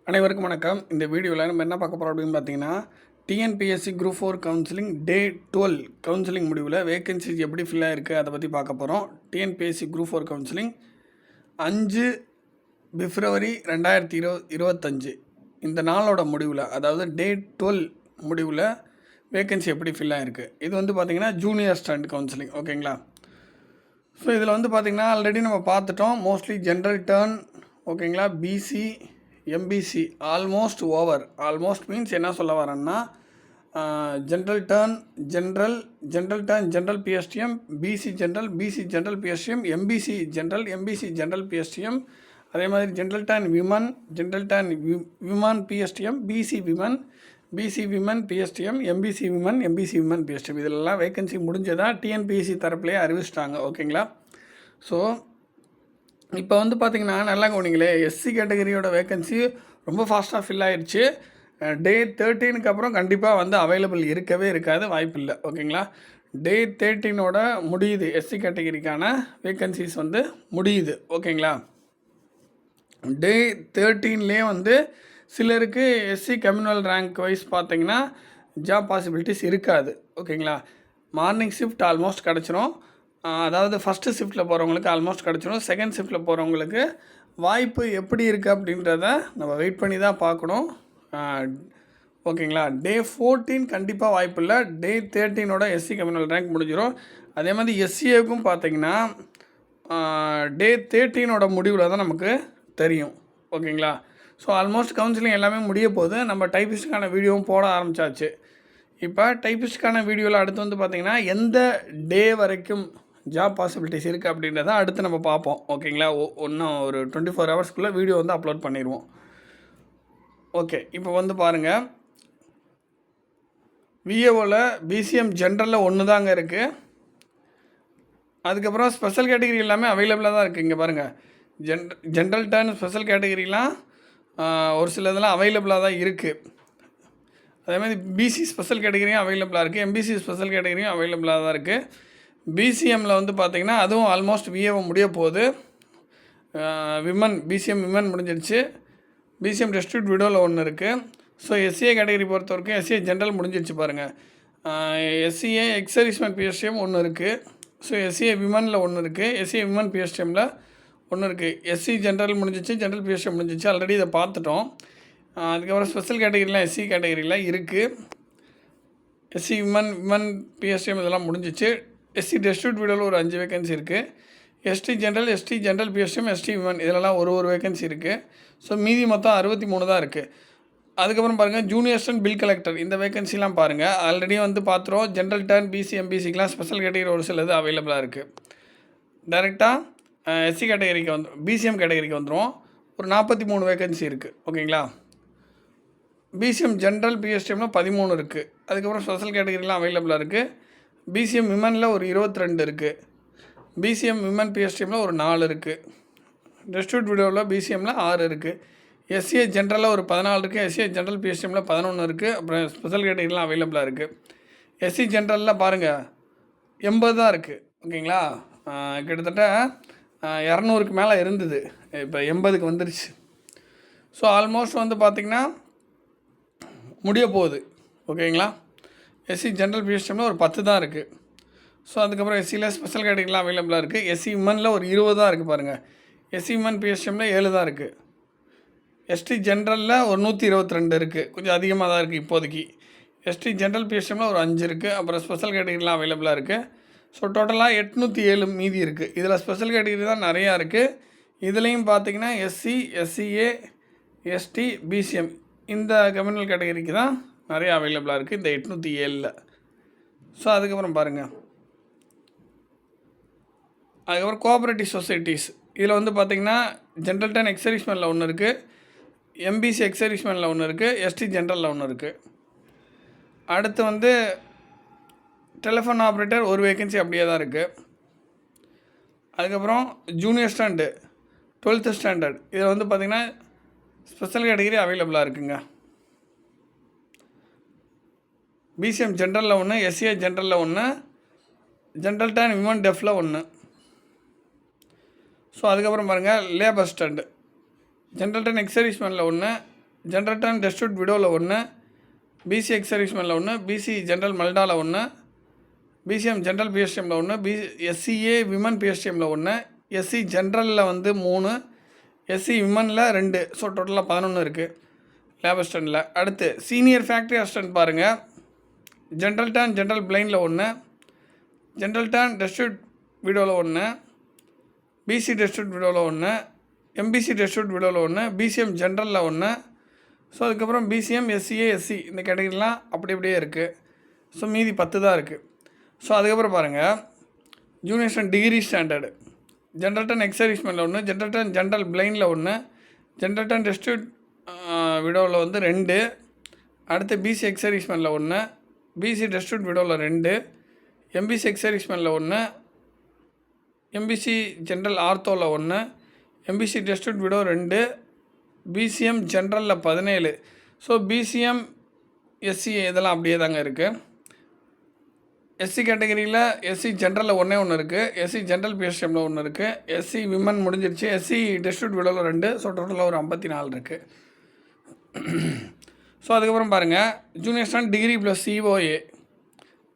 அனைவருக்கும் வணக்கம். இந்த வீடியோவில் நம்ம என்ன பார்க்க போகிறோம் அப்படின்னு பார்த்தீங்கன்னா, டிஎன்பிஎஸ்சி குரூப் 4 கவுன்சிலிங் டே 12 கவுன்சிலிங் முடிவில் வேகன்சிஸ் எப்படி ஃபில் ஆகிருக்கு அதை பற்றி பார்க்க போகிறோம். டிஎன்பிஎஸ்சி குரூப் 4 கவுன்சிலிங் 5 பிப்ரவரி 2025 இந்த நாளோட முடிவில், அதாவது டே 12 முடிவில் வேகன்சி எப்படி ஃபில் ஆகிருக்கு. இது வந்து பார்த்திங்கன்னா ஜூனியர் ஸ்டாண்ட் கவுன்சிலிங், ஓகேங்களா. ஸோ இதில் வந்து பார்த்திங்கன்னா ஆல்ரெடி நம்ம பார்த்துட்டோம். மோஸ்ட்லி ஜென்ரல் டர்ன், ஓகேங்களா, BC MBC almost over. Almost means என்ன சொல்ல வரேன்னா, general turn general PSTM, BC general PSTM, MBC general PSTM, அதே மாதிரி general turn women PSTM, BC women PSTM, MBC women PSTM. இதெல்லாம் வேகன்சி முடிஞ்சதாக டிஎன்பிஎஸ்சி தரப்புலேயே அறிவிச்சிட்டாங்க, ஓகேங்களா. ஸோ இப்போ வந்து பார்த்திங்கன்னா நல்லா கவனிங்களே, எஸ்சி கேட்டகரியோட வேகன்சி ரொம்ப ஃபாஸ்ட்டாக ஃபில் ஆகிடுச்சு. டே 13க்கு அப்புறம் கண்டிப்பாக வந்து அவைலபிள் இருக்கவே இருக்காது, வாய்ப்பு இல்லை, ஓகேங்களா. டே 13ஓட முடியுது, எஸ்சி கேட்டகரிக்கான வேகன்சிஸ் வந்து முடியுது, ஓகேங்களா. டே 13லேயே வந்து சிலருக்கு எஸ்சி கம்யூனல் ரேங்க் வைஸ் பார்த்திங்கன்னா ஜாப் பாசிபிலிட்டிஸ் இருக்காது, ஓகேங்களா. மார்னிங் ஷிஃப்ட் ஆல்மோஸ்ட் கிடச்சிரும். அதாவது ஃபஸ்ட்டு ஷிஃப்ட்டில் போகிறவங்களுக்கு ஆல்மோஸ்ட் கிடச்சிடும். செகண்ட் ஷிஃப்ட்டில் போகிறவங்களுக்கு வாய்ப்பு எப்படி இருக்குது அப்படின்றத நம்ம வெயிட் பண்ணி தான் பார்க்கணும், ஓகேங்களா. டே 14 கண்டிப்பாக வாய்ப்பு இல்லை. டே 13ஓட எஸ்சி கம்யூனல் ரேங்க் முடிஞ்சிடும். அதே மாதிரி எஸ்சிஏவுக்கும் பார்த்திங்கன்னா டே 13ஓட முடிவில் தான் நமக்கு தெரியும், ஓகேங்களா. ஸோ ஆல்மோஸ்ட் கவுன்சிலிங் எல்லாமே முடிய போகுது. நம்ம டைப்பிஸ்ட்டுக்கான வீடியோவும் போட ஆரம்பித்தாச்சு. இப்போ டைப்பிஸ்ட்டுக்கான வீடியோவில் அடுத்து வந்து பார்த்திங்கன்னா எந்த டே வரைக்கும் ஜாப் பாசிபிலிட்டிஸ் இருக்குது அப்படின்றத அடுத்து நம்ம பார்ப்போம், ஓகேங்களா. இன்னும் ஒரு 24 ஹவர்ஸ்க்குள்ளே வீடியோ வந்து அப்லோட் பண்ணிடுவோம். ஓகே, இப்போ வந்து பாருங்கள், விஏஓவில் பிசிஎம் ஜென்ரலில் ஒன்று தாங்க இருக்குது. அதுக்கப்புறம் ஸ்பெஷல் கேட்டகரி எல்லாமே அவைலபிளாக தான் இருக்குது. இங்கே பாருங்கள், ஜென்ரல் டர்ன் ஸ்பெஷல் கேட்டகரிலாம் ஒரு சில இதெல்லாம் அவைலபிளாக தான் இருக்குது. அதேமாதிரி பிசி ஸ்பெஷல் கேட்டகரியும் அவைலபிளாக இருக்குது, எம்பிசி ஸ்பெஷல் கேட்டகரியும் அவைலபிளாக தான் இருக்குது. பிசிஎம்மில் வந்து பார்த்திங்கன்னா அதுவும் ஆல்மோஸ்ட் விஏஓ முடிய போகுது. பிசிஎம் விமன் முடிஞ்சிடுச்சு. பிசிஎம் டிஸ்ட்ரிக்ட் விடோவில் ஒன்று இருக்குது. ஸோ எஸ்சிஏ கேட்டகரி பொறுத்த வரைக்கும் எஸ்சிஏ ஜென்ரல் முடிஞ்சிடுச்சு பாருங்கள். எஸ்சிஏ எக்ஸர்விஸ்மேன் பிஎஸ்டிஎம் ஒன்று இருக்குது. ஸோ எஸ்சிஏ விமனில் ஒன்று இருக்குது, எஸ்சிஏ விமன் பிஎஸ்டிஎம்மில் ஒன்று இருக்குது. எஸ்சி ஜென்ரல் முடிஞ்சிச்சு, ஜென்ரல் பிஎஸ்டிஎம் முடிஞ்சிச்சு, ஆல்ரெடி இதை பார்த்துட்டோம். அதுக்கப்புறம் ஸ்பெஷல் கேட்டகரிலாம் எஸ்சி கேட்டகரியில் இருக்குது. எஸ்சி விமன் பிஎஸ்டிஎம் இதெல்லாம் முடிஞ்சிச்சு. எஸ்சி டிஸ்ட்ரிக்ட் விடோவில் ஒரு 5 வேகன்சி இருக்குது. ST general PSTM, ST women இதிலலாம் ஒரு வேகன்சி இருக்குது. ஸோ மீதி மொத்தம் 63 தான் இருக்குது. அதுக்கப்புறம் பாருங்கள், ஜூனியர் அசிஸ்டன்ட் பில் கலெக்டர் இந்த வேகன்சிலாம் பாருங்கள், ஆல்ரெடி வந்து பார்த்துருவோம். ஜென்ரல் டர்ன் பிசி எம்பிசிக்கெலாம் ஸ்பெஷல் கேட்டகரி ஒரு சிலது அவைலபிளாக இருக்குது. டைரெக்டாக எஸ்சி கேட்டகரிக்கு பிசிஎம் கேட்டகரிக்கு வந்துடும். ஒரு 43 வேகன்சி இருக்குது, ஓகேங்களா. பிசிஎம் ஜென்ரல் பிஎஸ்டிஎம்மில் 13 இருக்குது. அதுக்கப்புறம் ஸ்பெஷல் கேட்டகரிலாம் அவைலபிளாக இருக்குது. பிசிஎம் விமனில் ஒரு 22 இருக்குது. பிசிஎம் விமன் பிஎஸ்டிஎம்மில் ஒரு 4 இருக்குது. டிஸ்ட்ரிக்ட் விடோவில் பிசிஎம்மில் 6 இருக்குது. எஸ்சிஏ ஜென்ரலில் ஒரு 14 இருக்குது. எஸ்சிஏ ஜென்ரல் பிஎஸ்டிஎம்மில் 11 இருக்குது. அப்புறம் ஸ்பெஷல் கேட்டகரிலாம் அவைலபிளாக இருக்குது. எஸ்சி ஜென்ரலில் பாருங்கள் 80 தான் இருக்குது, ஓகேங்களா. கிட்டத்தட்ட 200க்கு மேலே இருந்தது, இப்போ 80க்கு வந்துருச்சு. ஸோ ஆல்மோஸ்ட் வந்து பார்த்திங்கன்னா முடிய போகுது, ஓகேங்களா. எஸ்சி ஜென்ரல் பிஎஸ்டிஎம்மில் ஒரு 10 தான் இருக்குது. ஸோ அதுக்கப்புறம் எஸ்சியில் ஸ்பெஷல் கேட்டகரிலாம் அவைலபிளாக இருக்குது. எஸ்சி விமனில் ஒரு 20 தான் இருக்குது பாருங்கள். எஸ்சி விமன் பிஎஸ்டிஎம்மில் 7 தான் இருக்குது. எஸ்டி ஜென்ரலில் ஒரு 122 இருக்குது, கொஞ்சம் அதிகமாக தான் இருக்குது இப்போதைக்கு. எஸ்டி ஜென்ரல் பிஎஸ்டிஎம்மில் ஒரு 5 இருக்குது. அப்புறம் ஸ்பெஷல் கேட்டகரிலாம் அவைலபிளாக இருக்குது. ஸோ டோட்டலாக 807 மீதி இருக்குது. இதில் ஸ்பெஷல் கேட்டகரி தான் நிறையா இருக்குது. இதுலேயும் பார்த்திங்கன்னா எஸ்சி, எஸ்சிஏ, எஸ்டி, பிசிஎம் இந்த கம்யூனல் கேட்டகரிக்கு தான் நிறைய அவைலபிளாக இருக்குது இந்த 807. ஸோ அதுக்கப்புறம் பாருங்கள், அதுக்கப்புறம் கோஆப்ரேட்டிவ் சொசைட்டிஸ் இதில் வந்து பார்த்திங்கன்னா ஜென்ரல் டர்ன் எக்ஸர்விஸ்மேனில் ஒன்று இருக்குது, எம்பிசி எக்ஸர்விஸ்மேனில் ஒன்று இருக்குது, எஸ்டி ஜென்ரலில் ஒன்று இருக்குது. அடுத்து வந்து டெலிஃபோன் ஆப்ரேட்டர் ஒரு வேகன்சி அப்படியே தான் இருக்குது. அதுக்கப்புறம் ஜூனியர் ஸ்டாண்டு 12th ஸ்டாண்டர்ட் இதில் வந்து பார்த்திங்கன்னா ஸ்பெஷல் கேட்டகரி அவைலபிளாக இருக்குங்க. பிசிஎம் ஜென்ரலில் ஒன்று, எஸ்சிஏ ஜென்ரலில் ஒன்று, ஜென்ரல் டர்ன் விமன் டெஃபில் ஒன்று. ஸோ அதுக்கப்புறம் பாருங்கள், லேபர் ஸ்டாண்டு ஜென்ரல் டர்ன் எக்ஸர்விஸ்மேனில் ஒன்று, ஜென்ரல் டர்ன் டிஸ்ட்ரிபியூட் விடோவில் ஒன்று, பிசி எக்ஸ் சர்வீஸ்மேனில் ஒன்று, பிசி ஜென்ரல் மல்டாவில் ஒன்று, பிசிஎம் ஜென்ரல் பிஎஸ்டிஎம்மில் ஒன்று, எஸ்சிஏ விமன் பிஎஸ்டிஎம்மில் ஒன்று, எஸ்சி ஜென்ரலில் வந்து 3, எஸ்சி விமனில் 2. ஸோ டோட்டலாக 11 இருக்குது லேப் அசிஸ்டண்ட்டில். அடுத்து சீனியர் ஃபேக்ட்ரி அசிஸ்டன்ட் பாருங்கள். ஜென்ரல் டர்ன் ஜென்ரல் பிளைனில் ஒன்று, ஜென்ரல் டர்ன் டிஸ்ட்ரிபியூட் விடோவில் ஒன்று, பிசி டிஸ்ட்ரிபியூட் விடோவில் ஒன்று, எம்பிசி டிஸ்ட்ரிபியூட் விடோவில் ஒன்று, பிசிஎம் ஜென்ரலில் ஒன்று. ஸோ அதுக்கப்புறம் பிசிஎம் எஸ்சிஏ எஸ்சி இந்த கேட்டகரிலாம் அப்படியே இருக்குது. ஸோ மீதி 10 தான் இருக்குது. ஸோ அதுக்கப்புறம் பாருங்கள் junior and degree standard. General turn ex சர்வீஸ்மேனில் ஒன்று, ஜென்ரல் டர்ன் ஜென்ரல் பிளைனில் ஒன்று, ஜென்ரல் டர்ன் டிஸ்ட்ரிபியூட் விடோவில் வந்து 2. அடுத்து பிசி எக்ஸ் சர்வீஸ்மேனில் ஒன்று, பிசி டிஸ்ட்ரிபியூட் விடோவில் 2, எம்பிசி எக்ஸ் சர்வீஸ்மேனில் ஒன்று, எம்பிசி ஜென்ரல் ஆர்த்தோவில் ஒன்று, எம்பிசி டிஸ்ட்ரிபியூட் விடோ 2, பிசிஎம் ஜென்ரலில் 17. ஸோ பிசிஎம் எஸ்சி இதெல்லாம் அப்படியே தாங்க இருக்குது. எஸ்சி கேட்டகரியில் எஸ்சி ஜென்ரலில் ஒன்று இருக்குது, எஸ்சி ஜென்ரல் பிஎஸ்டிஎம்மில் ஒன்று இருக்குது, எஸ்சி விமன் முடிஞ்சிருச்சு, எஸ்சி டிஸ்ட்ரிபியூட் விடோவில் 2. ஸோ டோட்டலாக ஒரு 54 இருக்குது. ஸோ அதுக்கப்புறம் பாருங்கள் junior stand degree plus COA.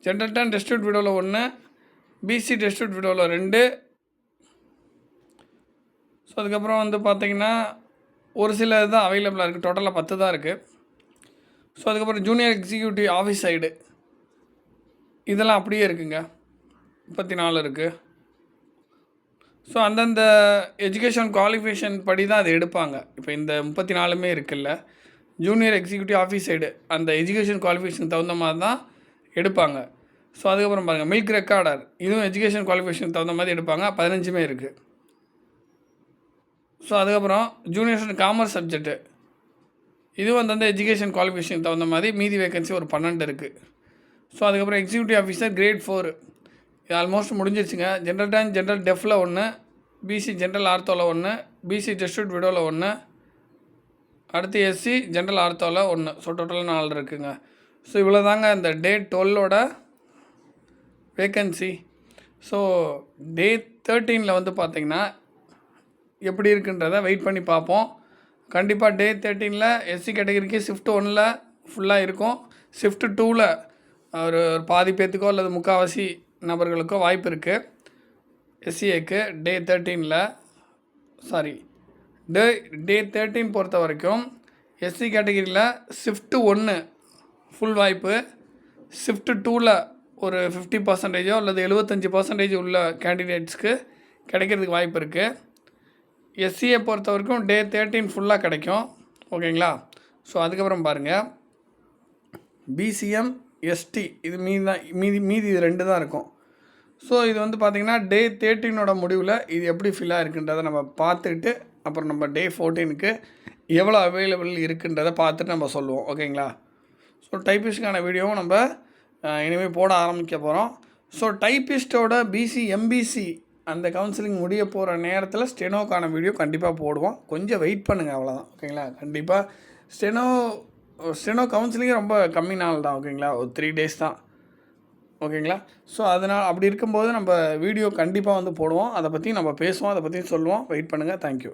General turn distribute விடோவில் 1, பிசி டிஸ்ட்ரிபியூட் விடோவில் 2. ஸோ அதுக்கப்புறம் வந்து பார்த்திங்கன்னா ஒரு சில இதுதான் அவைலபிளாக இருக்குது. டோட்டலாக 10 தான் இருக்குது. ஸோ அதுக்கப்புறம் ஜூனியர் எக்ஸிக்யூட்டிவ் ஆஃபீஸ் சைடு இதெல்லாம் அப்படியே இருக்குங்க, 34 இருக்குது. ஸோ அந்தந்த எஜுகேஷன் குவாலிஃபிகேஷன் படி தான் அதை எடுப்பாங்க. இப்போ இந்த 34மே இருக்குல்ல, ஜூனியர் எக்ஸிக்யூட்டிவ் ஆஃபீஸ் சைடு அந்த எஜுகேஷன் குவாலிஃபிகேஷன் தகுந்த மாதிரி தான் எடுப்பாங்க. ஸோ அதுக்கப்புறம் பாருங்கள் மில்க் ரெக்கார்டர், இதுவும் எஜுகேஷன் குவாலிஃபிகேஷன் தகுந்த மாதிரி எடுப்பாங்க, 15மே இருக்குது. ஸோ அதுக்கப்புறம் ஜூனியர் காமர்ஸ் சப்ஜெக்ட்டு, இதுவும் அந்தந்த எஜுகேஷன் குவாலிஃபிகேஷன் தகுந்த மாதிரி மீதி வேகன்சி ஒரு 12 இருக்குது. ஸோ அதுக்கப்புறம் எக்ஸிக்யூட்டிவ் ஆஃபீஸர் கிரேட் 4 இது ஆல்மோஸ்ட் முடிஞ்சிருச்சுங்க. ஜென்ரல் டர்ன் ஜென்ரல் டெஃபில் 1, பிசி ஜென்ரல் ஆர்த்தோவில் 1, பிசி டிஸ்ட்ரிபியூட் விடோவில் 1, அடுத்து எஸ்சி ஜென்ரல் ஆர்த்தோவில் 1. ஸோ டோட்டலாக 4 இருக்குங்க. ஸோ இவ்வளோ தாங்க இந்த டே 12ஓட வேக்கன்சி. ஸோ டே 13ல் வந்து பார்த்திங்கன்னா எப்படி இருக்குன்றதை வெயிட் பண்ணி பார்ப்போம். கண்டிப்பாக டே 13ல் எஸ்சி கேட்டகரிக்கு ஷிஃப்ட் 1ல் ஃபுல்லாக இருக்கும், ஷிஃப்ட் 2ல் ஒரு பாதி பேர்த்துக்கோ அல்லது முக்கால்வாசி நபர்களுக்கோ வாய்ப்பு இருக்குது. எஸ்சிஏக்கு டே 13ல் டே 13 பொறுத்த வரைக்கும் எஸ்சி கேட்டகரியில் ஷிஃப்ட் 1 ஃபுல் வாய்ப்பு, ஷிஃப்ட் 2ல் ஒரு 50% அல்லது 75% உள்ள கேண்டிடேட்ஸ்க்கு கிடைக்கிறதுக்கு வாய்ப்பு இருக்குது. எஸ்சியை பொறுத்த வரைக்கும் டே 13 ஃபுல்லாக கிடைக்கும். ஓகேங்களா? ஸோ அதுக்கப்புறம் பாருங்கள் பிசிஎம் எஸ்டி இது மீதி இது 2 தான் இருக்கும். ஸோ இது வந்து பார்த்திங்கன்னா டே 13ஓட முடிவில் இது எப்படி ஃபில்லாக இருக்குன்றதை நம்ம பார்த்துட்டு அப்புறம் நம்ம டே 14க்கு எவ்வளோ அவைலபிள் இருக்குன்றதை பார்த்துட்டு நம்ம சொல்லுவோம். ஓகேங்களா? ஸோ டைப்பிஸ்டுக்கான வீடியோவும் நம்ம இனிமேல் போட ஆரம்பிக்க போகிறோம். ஸோ டைப்பிஸ்ட்டோட பிசி எம்பிசி அந்த கவுன்சிலிங் முடிய போகிற நேரத்தில் ஸ்டெனோக்கான வீடியோ கண்டிப்பாக போடுவோம். கொஞ்சம் வெயிட் பண்ணுங்கள், அவ்வளோதான். ஓகேங்களா? கண்டிப்பாக ஸ்டெனோ கவுன்சிலிங்கே ரொம்ப கம்மி நாள் தான். ஓகேங்களா? ஒரு 3 days தான். ஓகேங்களா? ஸோ அதனால் அப்படி இருக்கும்போது நம்ம வீடியோ கண்டிப்பாக வந்து போடுவோம், அதை பற்றி நம்ம பேசுவோம், அதை பற்றி சொல்லுவோம். வெயிட் பண்ணுங்கள். தேங்க்யூ.